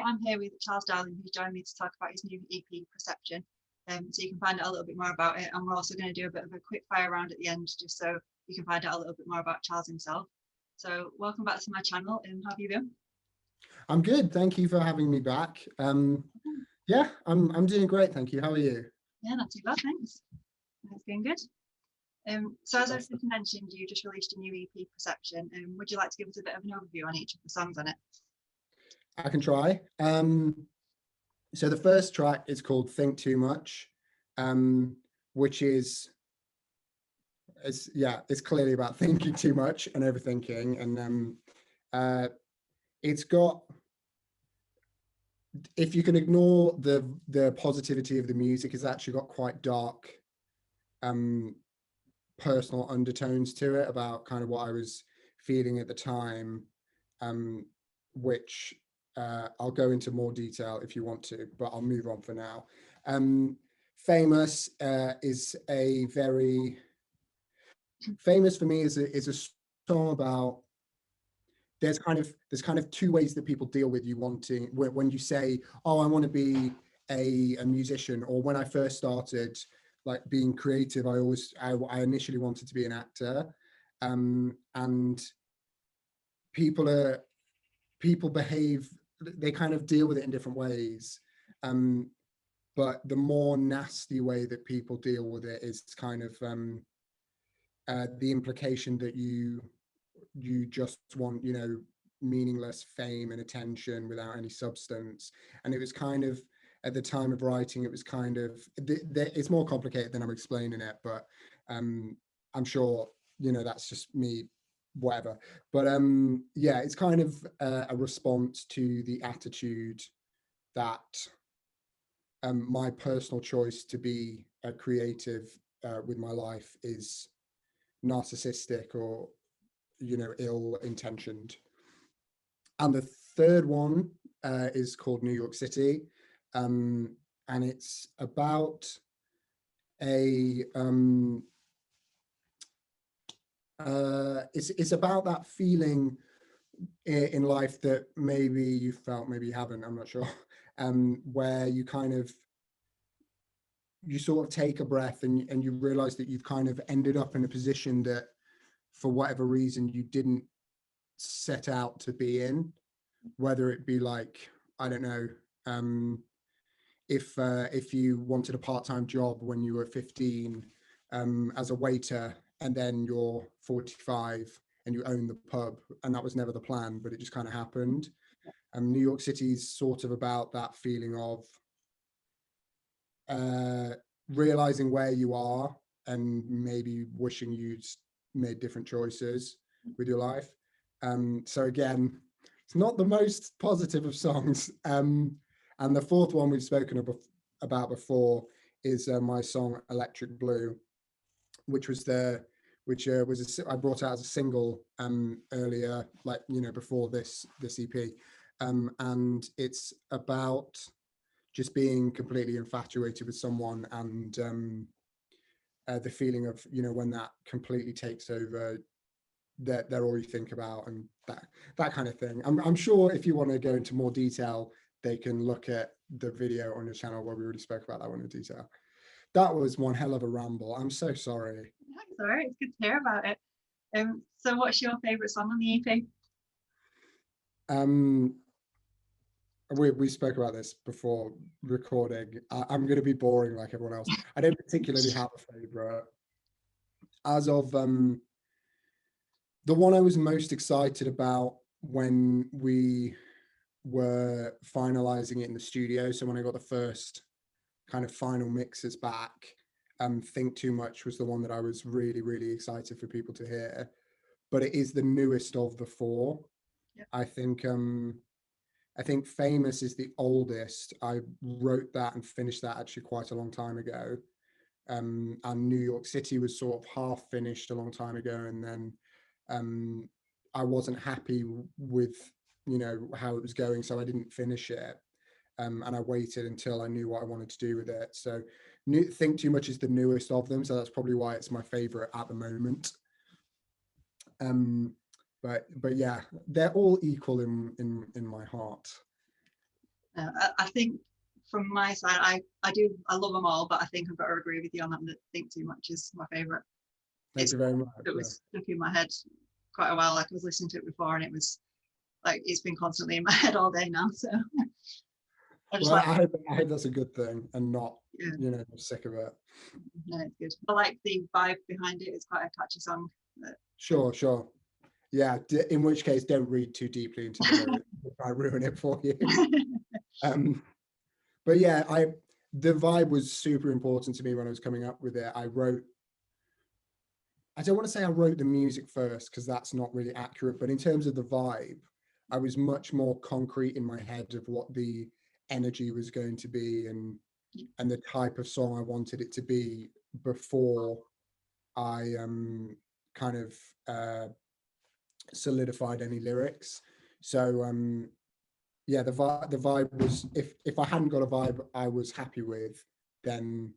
I'm here with Charles Darling, who's joined me to talk about his new EP, Perception. So you can find out a little bit more about it, and we're also going to do a bit of a quick fire round at the end, just so you can find out a little bit more about Charles himself. So welcome back to my channel, and how have you been? I'm good, thank you for having me back. Yeah, I'm doing great, thank you. How are you? Yeah, not too bad, thanks. It's been good. So as I just mentioned, you just released a new EP, Perception. Would you like to give us a bit of an overview on each of the songs on it? I can try. So the first track is called Think Too Much, which is it's clearly about thinking too much and overthinking. And it's got, if you can ignore the positivity of the music, it's actually got quite dark personal undertones to it about kind of what I was feeling at the time, which I'll go into more detail if you want to, but I'll move on for now. Famous is a very famous for me is a song about there's kind of two ways that people deal with you wanting when you say, oh, I want to be a musician, or when I first started like being creative, I initially wanted to be an actor, and people behave, they kind of deal with it in different ways, but the more nasty way that people deal with it is kind of the implication that you just want, meaningless fame and attention without any substance. And it was kind of, at the time of writing, it was kind of, it's more complicated than I'm explaining it, but I'm sure, that's just me, whatever. But yeah, it's kind of a response to the attitude that my personal choice to be a creative with my life is narcissistic or, ill-intentioned. And the third one is called New York City, and it's about it's about that feeling in life that maybe you felt, maybe you haven't, I'm not sure, where you kind of, you sort of take a breath and you realize that you've kind of ended up in a position that for whatever reason you didn't set out to be in, whether it be like, I don't know, if you wanted a part-time job when you were 15 as a waiter, and then you're 45 and you own the pub, and that was never the plan, but it just kind of happened. New York City is sort of about that feeling of realizing where you are and maybe wishing you'd made different choices with your life. So again, it's not the most positive of songs. And the fourth one we've spoken about before is my song Electric Blue, which was I brought out as a single earlier, like, before this EP. And it's about just being completely infatuated with someone, and the feeling of, when that completely takes over, they're all you think about, and that kind of thing. I'm sure if you want to go into more detail, they can look at the video on your channel where we already spoke about that one in detail. That was one hell of a ramble. I'm so sorry. That's all right. It's good to hear about it. So what's your favourite song on the EP? We spoke about this before recording. I'm going to be boring like everyone else. I don't particularly have a favourite. As of the one I was most excited about when we were finalizing it in the studio, so when I got the first kind of final mixes back, Think Too Much was the one that I was really, really excited for people to hear. But it is the newest of the four. Yep. I think Famous is the oldest. I wrote that and finished that actually quite a long time ago. And New York City was sort of half finished a long time ago, and then I wasn't happy with how it was going, so I didn't finish it, and I waited until I knew what I wanted to do with it. So Think Too Much is the newest of them, so that's probably why it's my favorite at the moment. But yeah, they're all equal in my heart. I think from my side, I love them all, but I think I've got to agree with you on that. That Think Too Much is my favourite. Thank you very much. It was stuck in my head quite a while. Like I was listening to it before, and it was like it's been constantly in my head all day now. So I just Well, like, I hope that's a good thing and not, yeah, you know, sick of it. no, it's good. I like the vibe behind it. It's quite a catchy song. Sure, sure. Yeah, in which case, don't read too deeply into the lyrics if I ruin it for you. But yeah, the vibe was super important to me when I was coming up with it. I don't want to say I wrote the music first because that's not really accurate, but in terms of the vibe, I was much more concrete in my head of what the energy was going to be and the type of song I wanted it to be before I kind of solidified any lyrics. So yeah, the vibe was, if I hadn't got a vibe I was happy with, then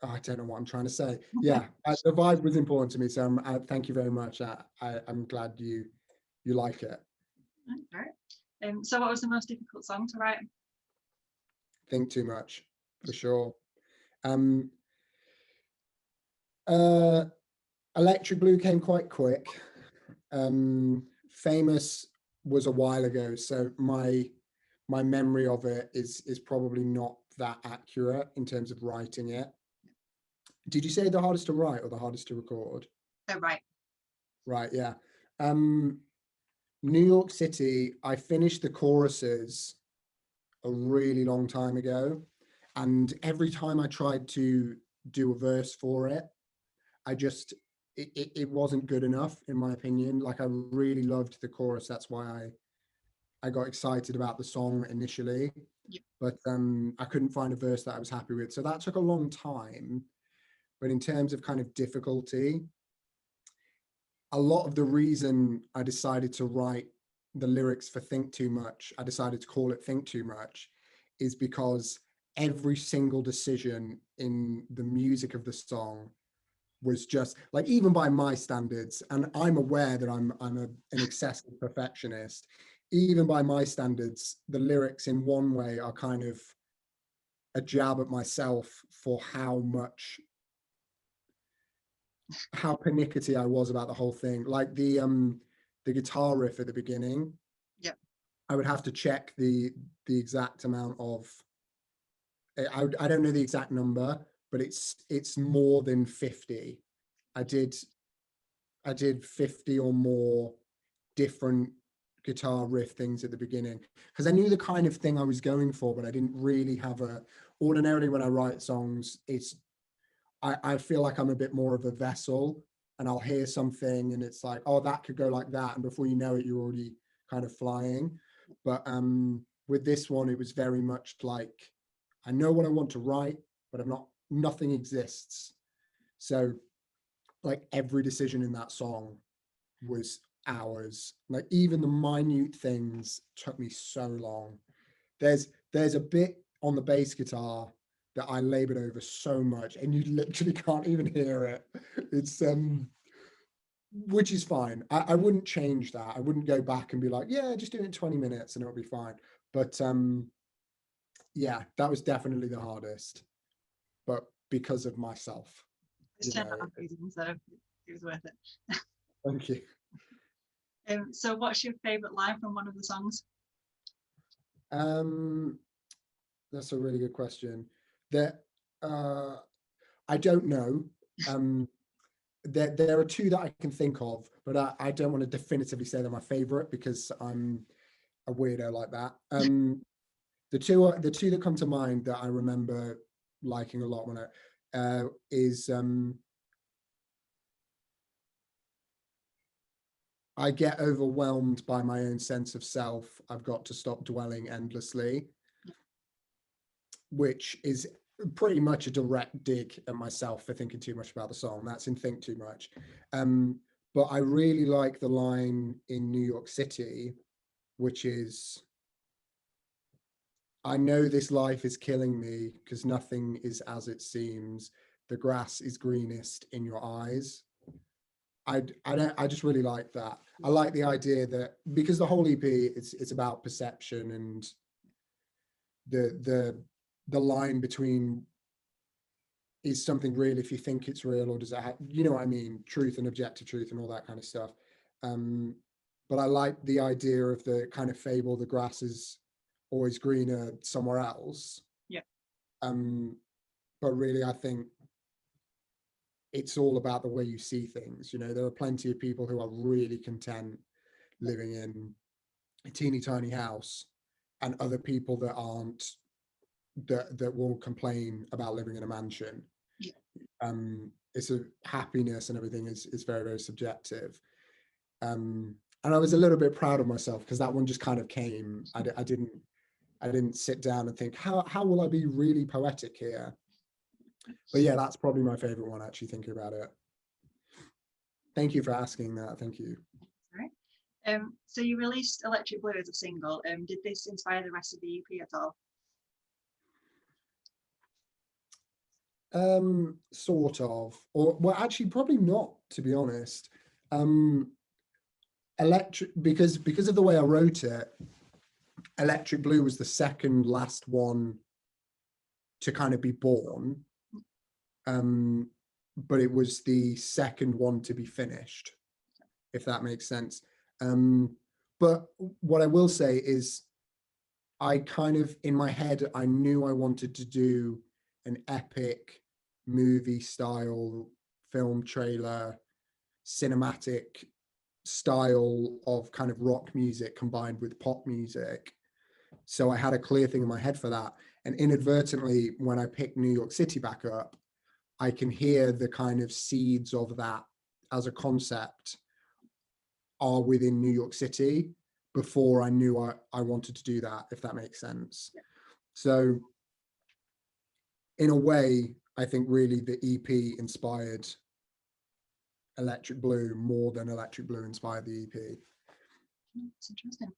I don't know what I'm trying to say. Yeah, the vibe was important to me, so thank you very much. I'm glad you like it. Right. So what was the most difficult song to write? Think Too Much, for sure. Um, uh, Electric Blue came quite quick. Famous was a while ago, so my memory of it is probably not that accurate in terms of writing it. Did you say the hardest to write or the hardest to record? Right. Right, yeah. New York City, I finished the choruses a really long time ago, and every time I tried to do a verse for it, I just it wasn't good enough in my opinion. Like I really loved the chorus, that's why I got excited about the song initially, Yeah. but I couldn't find a verse that I was happy with, so that took a long time. But in terms of kind of difficulty, a lot of the reason I decided to write the lyrics for Think Too Much, I decided to call it Think Too Much, is because every single decision in the music of the song was just like, even by my standards, and I'm aware that I'm an excessive perfectionist, even by my standards, the lyrics in one way are kind of a jab at myself for how pernickety I was about the whole thing. Like the guitar riff at the beginning. Yeah. I would have to check the exact amount of, I don't know the exact number, but it's more than 50. I did 50 or more different guitar riff things at the beginning because I knew the kind of thing I was going for, but I didn't really have ordinarily when I write songs, I feel like I'm a bit more of a vessel, and I'll hear something and it's like, oh, that could go like that. And before you know it, you're already kind of flying. But with this one, it was very much like, I know what I want to write, but nothing exists. So like every decision in that song was hours. Like even the minute things took me so long. There's a bit on the bass guitar that I labored over so much, and you literally can't even hear it. It's which is fine. I wouldn't change that. I wouldn't go back and be like, yeah, just do it in 20 minutes and it'll be fine. But yeah, that was definitely the hardest, but because of myself. It's turned out amazing, so it was worth it. Thank you. So what's your favorite line from one of the songs? That's a really good question. I don't know. There are two that I can think of, but I don't want to definitively say they're my favorite because I'm a weirdo like that. The two that come to mind that I remember liking a lot when is I get overwhelmed by my own sense of self. I've got to stop dwelling endlessly, which is pretty much a direct dig at myself for thinking too much about the song. That's in Think Too Much. But I really like the line in New York City, which is, I know this life is killing me because nothing is as it seems. The grass is greenest in your eyes. I just really like that. I like the idea that because the whole EP, it's about perception and the line between, is something real if you think it's real, or does it have, you know what I mean, truth and objective truth and all that kind of stuff. But I like the idea of the kind of fable, the grass is always greener somewhere else. Yeah. But really, I think it's all about the way you see things. You know, there are plenty of people who are really content living in a teeny tiny house, and other people that aren't, that will complain about living in a mansion. Yeah. It's a happiness and everything is very, very subjective. And I was a little bit proud of myself because that one just kind of came. I didn't sit down and think, how will I be really poetic here? But yeah, that's probably my favorite one, actually, thinking about it. Thank you for asking that. Thank you. All right. So you released Electric Blue as a single. Did this inspire the rest of the EP at all? Sort of, or well, actually, probably not, to be honest. Electric, because of the way I wrote it, Electric Blue was the second last one to kind of be born. But it was the second one to be finished, if that makes sense. But what I will say is, I kind of, in my head, I knew I wanted to do an epic movie style film trailer, cinematic style of kind of rock music combined with pop music. So I had a clear thing in my head for that. And inadvertently, when I picked New York City back up, I can hear the kind of seeds of that as a concept are within New York City before I knew I wanted to do that, if that makes sense. Yeah. So in a way, I think really the EP inspired Electric Blue more than Electric Blue inspired the EP. That's interesting.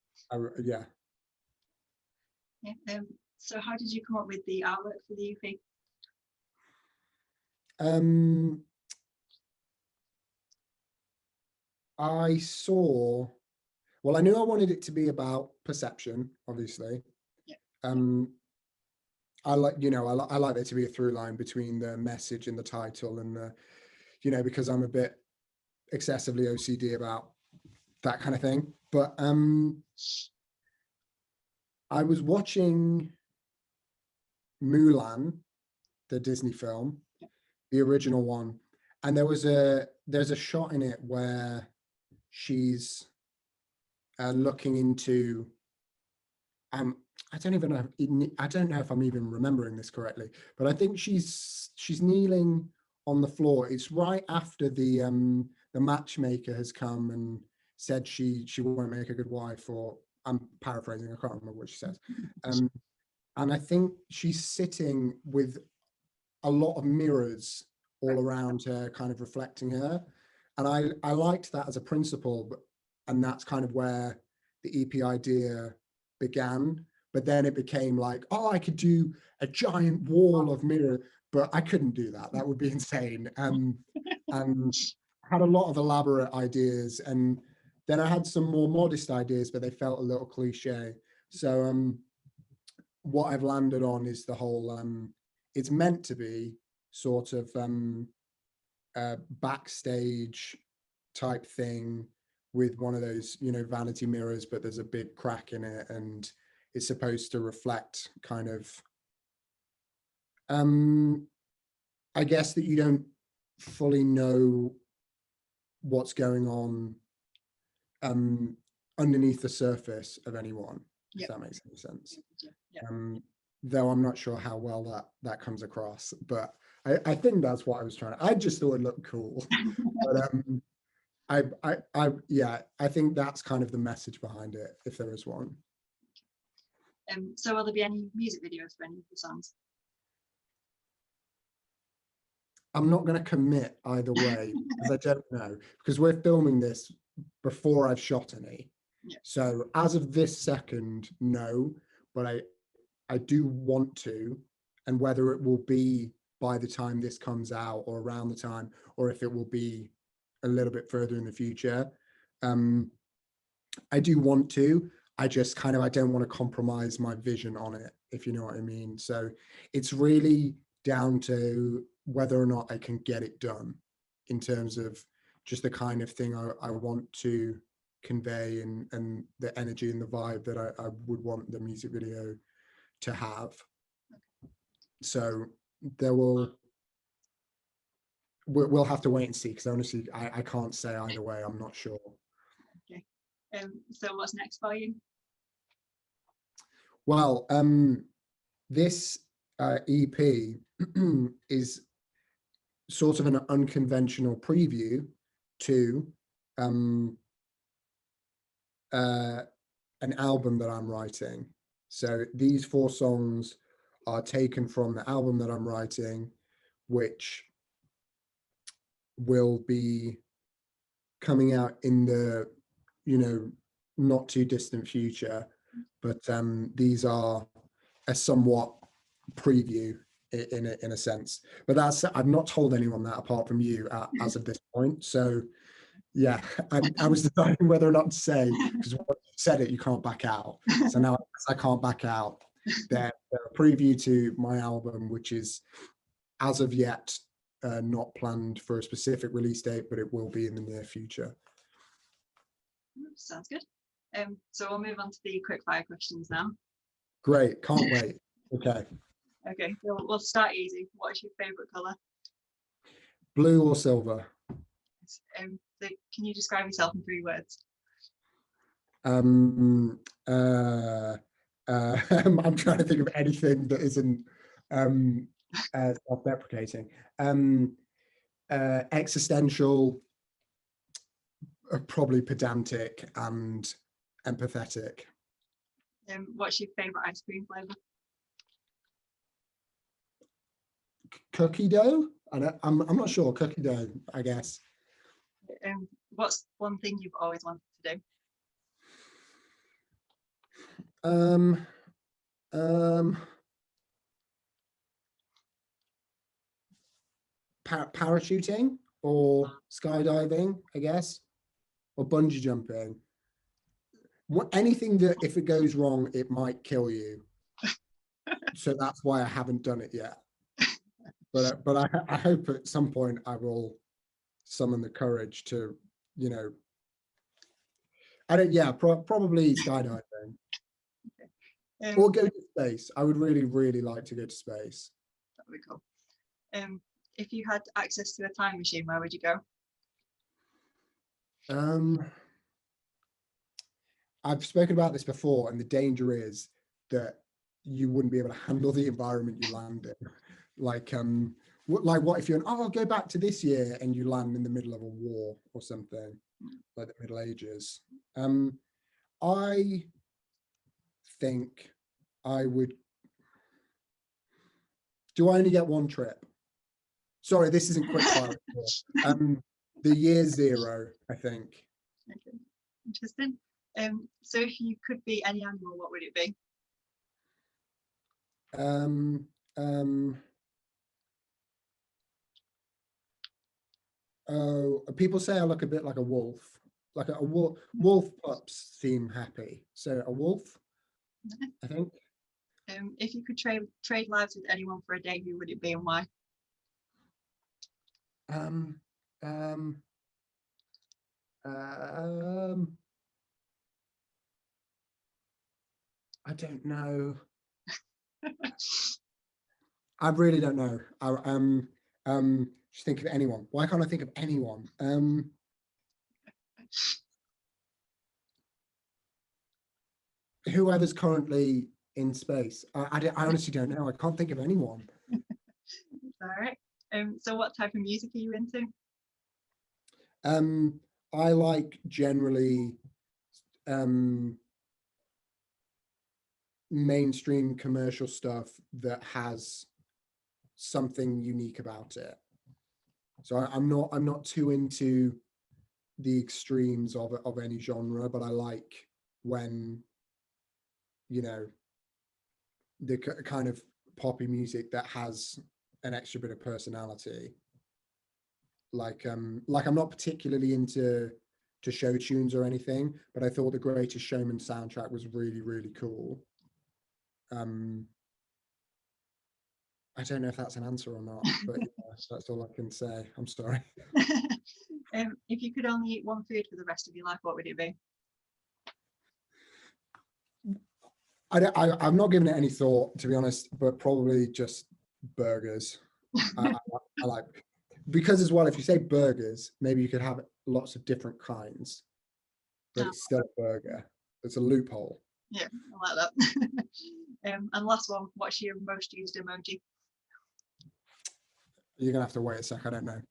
Yeah. Yeah. So how did you come up with the artwork for the EP? I saw, well, I knew I wanted it to be about perception, obviously. Yeah. I like, you know, I like there to be a through line between the message and the title, and the, you know, because I'm a bit excessively OCD about that kind of thing. But I was watching Mulan, the Disney film, the original one, and there's a shot in it where she's looking into, I don't even know, I don't know if I'm even remembering this correctly, but I think she's kneeling on the floor. It's right after the matchmaker has come and said she won't make a good wife, or I'm paraphrasing, I can't remember what she says. And I think she's sitting with a lot of mirrors all around her, kind of reflecting her. And I liked that as a principle, and that's kind of where the EP idea began. But then it became like, oh, I could do a giant wall of mirror, but I couldn't do that. That would be insane. And had a lot of elaborate ideas. And then I had some more modest ideas, but they felt a little cliche. So what I've landed on is the whole, it's meant to be sort of backstage type thing with one of those, you know, vanity mirrors, but there's a big crack in it, and it's supposed to reflect kind of, I guess that you don't fully know what's going on underneath the surface of anyone, if that makes any sense. Though I'm not sure how well that comes across, but I think that's what I was trying to, I just thought it looked cool. But I think that's kind of the message behind it, if there is one. So will there be any music videos for any of the songs? I'm not going to commit either way because I don't know, because we're filming this before I've shot any. Yeah. So as of this second, no, but I do want to, and whether it will be by the time this comes out or around the time, or if it will be a little bit further in the future. I do want to, I just kind of, I don't want to compromise my vision on it, if you know what I mean. So it's really down to whether or not I can get it done in terms of just the kind of thing I want to convey, and the energy and the vibe that I would want the music video to have. So there will, we'll have to wait and see, because honestly I can't say either way. I'm not sure. Okay. So what's next for you? Well, this EP is sort of an unconventional preview to an album that I'm writing. So these 4 songs are taken from the album that I'm writing, which will be coming out in the, you know, not too distant future. But these are a somewhat preview in a sense. But that's, I've not told anyone that apart from you as of this point. So yeah, I was deciding whether or not to say, because once you said it, you can't back out. So now I can't back out. They're a preview to my album, which is as of yet not planned for a specific release date, but it will be in the near future. Sounds good. So we'll move on to the quick fire questions now. Great, can't wait. Okay. Okay, so we'll start easy. What is your favorite color? Blue or silver? So can you describe yourself in 3 words? I'm trying to think of anything that isn't self-deprecating. Existential, probably pedantic, and empathetic. What's your favorite ice cream flavor? Cookie dough? I'm not sure. Cookie dough, I guess. What's one thing you've always wanted to do? Parachuting or skydiving, I guess, or bungee jumping. Anything that if it goes wrong, it might kill you. So that's why I haven't done it yet. But I hope at some point I will summon the courage to, you know, probably skydiving. Or go to space. I would really, really like to go to space. That would be cool. If you had access to a time machine, where would you go? I've spoken about this before, and the danger is that you wouldn't be able to handle the environment you land in. Like what if I'll go back to this year, and you land in the middle of a war or something, like the Middle Ages. I think I would. Do I only get one trip? Sorry, this isn't quick fire. The year 0, I think. Okay. Interesting. So if you could be any animal, what would it be? Oh, people say I look a bit like a wolf. Like a wolf. Wolf pups seem happy, so a wolf, I think. If you could trade lives with anyone for a day, who would it be and why? I don't know. I really don't know. Just think of anyone. Why can't I think of anyone? Whoever's currently in space. I honestly don't know. I can't think of anyone. All right. So what type of music are you into? I like generally mainstream commercial stuff that has something unique about it. So I'm not too into the extremes of any genre, but I like when, you know, the kind of poppy music that has an extra bit of personality. Like I'm not particularly into show tunes or anything, but I thought the Greatest Showman soundtrack was really, really cool. I don't know if that's an answer or not, but yeah, that's all I can say. I'm sorry. If you could only eat one food for the rest of your life, what would it be? I'm not giving it any thought, to be honest, but probably just burgers. I like, because as well, if you say burgers, maybe you could have lots of different kinds, but it's still a burger. It's a loophole. Yeah, I like that. And last one, what's your most used emoji? You're gonna have to wait a sec. I don't know.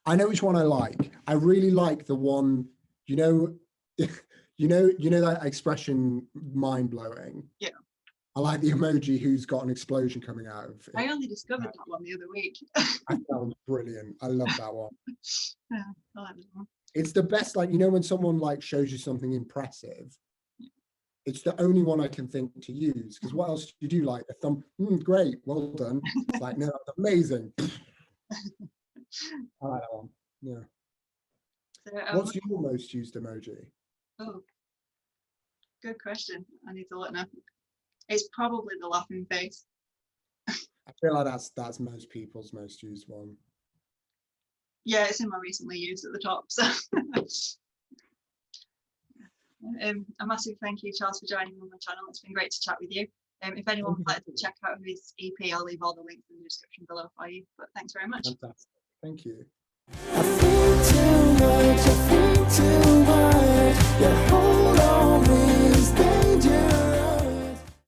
I know which one I like. I really like the one, you know, you know that expression, mind blowing. Yeah. I like the emoji who's got an explosion coming out of it. I only discovered that one the other week. I thought that was brilliant. I love that one. Yeah, I like that one. It's the best, like, you know, when someone like shows you something impressive, it's the only one I can think to use, because what else do you do? Like a thumb, great, well done. It's like, no, that's amazing. I like that one. Yeah. So, What's your most used emoji? oh, good question. I need to look now. It's probably the laughing face. I feel like that's most people's most used one. Yeah, it's in my recently used at the top. So a massive thank you, Charles, for joining me on my channel. It's been great to chat with you. If anyone would like to check out his EP, I'll leave all the links in the description below for you. But thanks very much. Fantastic. Thank you. I think too much, I think too much. Your hold on me is dangerous.